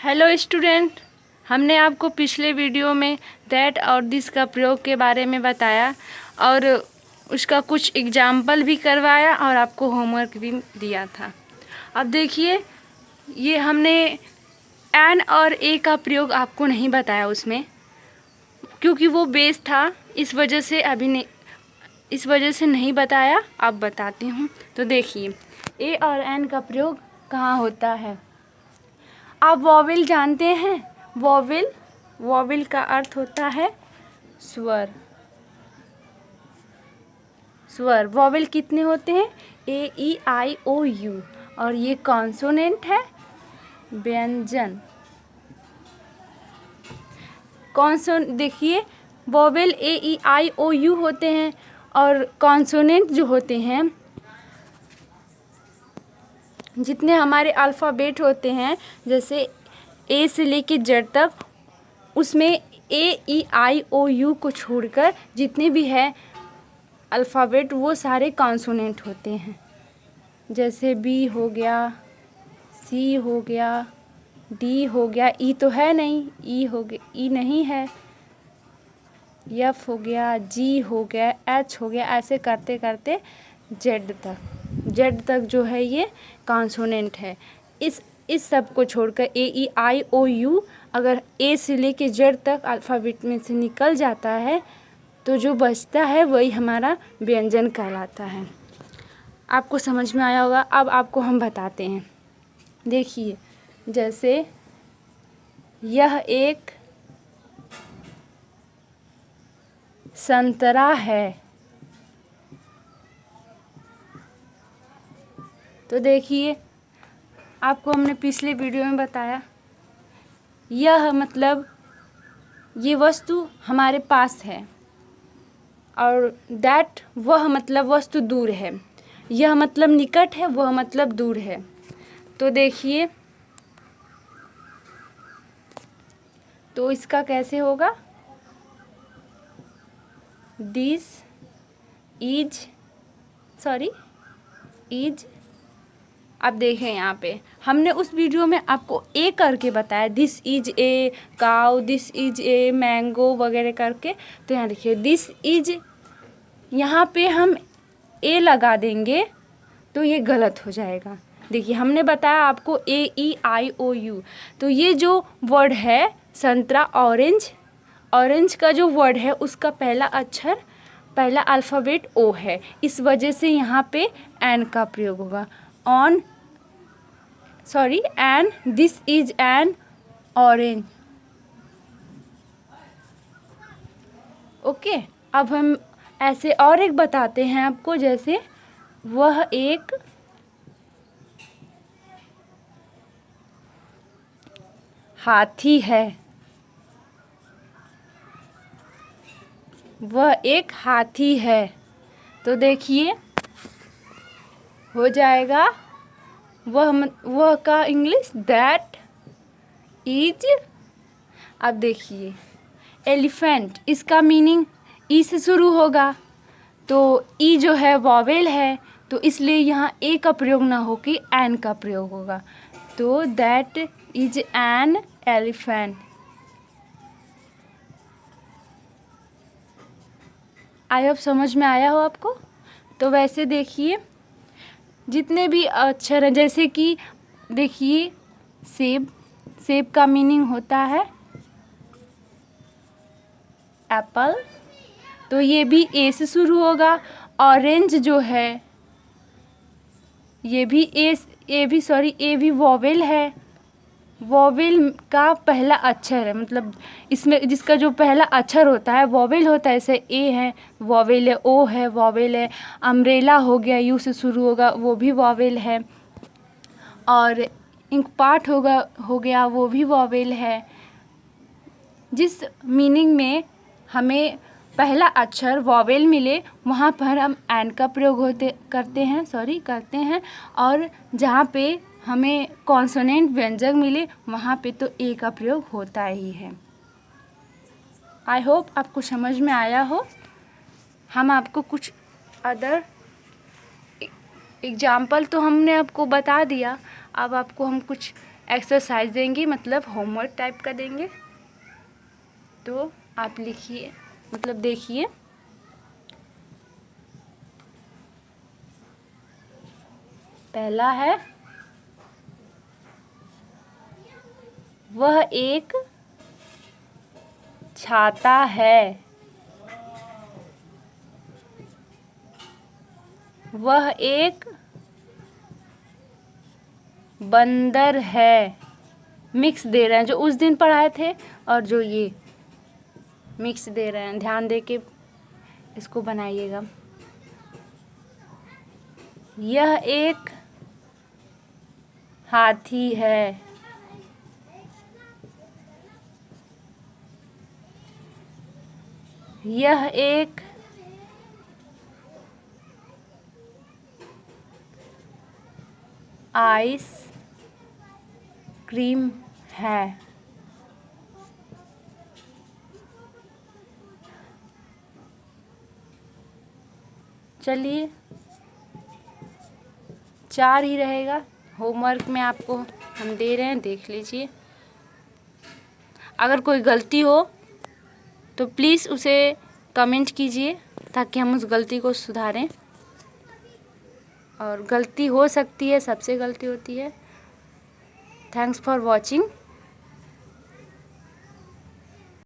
Hello student, हमने आपको पिछले वीडियो में दैट और दिस का प्रयोग के बारे में बताया और उसका कुछ एग्जाम्पल भी करवाया और आपको होमवर्क भी दिया था। अब देखिए, ये हमने एन और ए का प्रयोग आपको नहीं बताया उसमें, क्योंकि वो बेस था, इस वजह से नहीं बताया। अब बताती हूँ। तो देखिए, ए और एन का प्रयोग कहाँ होता है। आप वॉवेल जानते हैं। वॉवेल का अर्थ होता है स्वर। वॉवेल कितने होते हैं? ए ई आई ओ यू। और ये कॉन्सोनेंट है, व्यंजन। देखिए, vowel A E I O you होते हैं और कॉन्सोनेंट जो होते हैं, जितने हमारे अल्फ़ाबेट होते हैं, जैसे ए से लेके जेड तक, उसमें ए ई आई ओ यू को छोड़कर जितने भी है अल्फ़ाबेट, वो सारे कॉन्सोनेंट होते हैं। जैसे बी हो गया, सी हो गया, डी हो गया, ई तो है नहीं, ई हो गया, ई नहीं है, एफ हो गया, जी हो गया, एच हो गया, ऐसे करते करते जेड तक जो है ये कॉन्सोनेंट है। इस सब को छोड़कर ए ई आई ओ यू अगर ए से लेके जेड तक अल्फ़ाबेट में से निकल जाता है तो जो बचता है वही हमारा व्यंजन कहलाता है। आपको समझ में आया होगा। अब आपको हम बताते हैं। देखिए, जैसे यह एक संतरा है। तो देखिए, आपको हमने पिछले वीडियो में बताया, यह मतलब ये वस्तु हमारे पास है, और दैट वह मतलब वस्तु दूर है। यह मतलब निकट है, वह मतलब दूर है। तो देखिए, तो इसका कैसे होगा? दिस इज अब देखें, यहाँ पे हमने उस वीडियो में आपको ए करके बताया, this is a cow, this is a mango वगैरह करके। तो यहाँ देखिए, दिस इज, यहाँ पे हम ए लगा देंगे तो ये गलत हो जाएगा। देखिए, हमने बताया आपको ए ई आई ओ यू। तो ये जो वर्ड है संतरा, ऑरेंज का जो वर्ड है उसका पहला अल्फ़ाबेट ओ है। इस वजह से यहाँ पे एन का प्रयोग होगा। An, this is an orange. Okay, अब हम ऐसे और एक बताते हैं आपको। जैसे वह एक हाथी है। वह एक हाथी है। तो देखिए, हो जाएगा वह का इंग्लिश दैट इज। अब देखिए, एलिफेंट, इसका मीनिंग ई से शुरू होगा। तो ई जो है वॉवेल है, तो इसलिए यहाँ ए का प्रयोग ना हो कि एन का प्रयोग होगा। तो that is an elephant. I hope समझ में आया हो आपको। तो वैसे देखिए, जितने भी अक्षर हैं, जैसे कि देखिए सेब का मीनिंग होता है एप्पल, तो ये भी ए से शुरू होगा। ऑरेंज जो है ये भी ए भी वॉवेल है। वॉवेल का पहला अक्षर है, मतलब इसमें जिसका जो पहला अक्षर होता है वॉवेल होता है। जैसे ए है वॉवेल है, ओ है वॉवेल है, अम्ब्रेला हो गया यू से शुरू होगा, वो भी वॉवेल है। और इंक पार्ट हो गया, वो भी वॉवेल है। जिस मीनिंग में हमें पहला अक्षर वॉवेल मिले वहाँ पर हम एन का प्रयोग करते हैं। और जहाँ पे हमें कॉन्सोनेंट व्यंजक मिले वहाँ पे तो ए का प्रयोग होता ही है। आई होप आपको समझ में आया हो। हम आपको कुछ अदर एग्जाम्पल तो हमने आपको बता दिया। अब आपको हम कुछ एक्सरसाइज देंगे, मतलब होमवर्क टाइप का देंगे। तो आप लिखिए, मतलब देखिए। पहला है, वह एक छाता है। वह एक बंदर है। मिक्स दे रहे हैं, जो उस दिन पढ़ाए थे और जो ये मिक्स दे रहे हैं, ध्यान दे के इसको बनाइएगा। यह एक हाथी है। यह एक आइस क्रीम है। चलिए 4 ही रहेगा, होमवर्क में आपको हम दे रहे हैं, देख लीजिए। अगर कोई गलती हो तो प्लीज़ उसे कमेंट कीजिए ताकि हम उस गलती को सुधारें। और गलती हो सकती है, सबसे गलती होती है। Thanks for watching.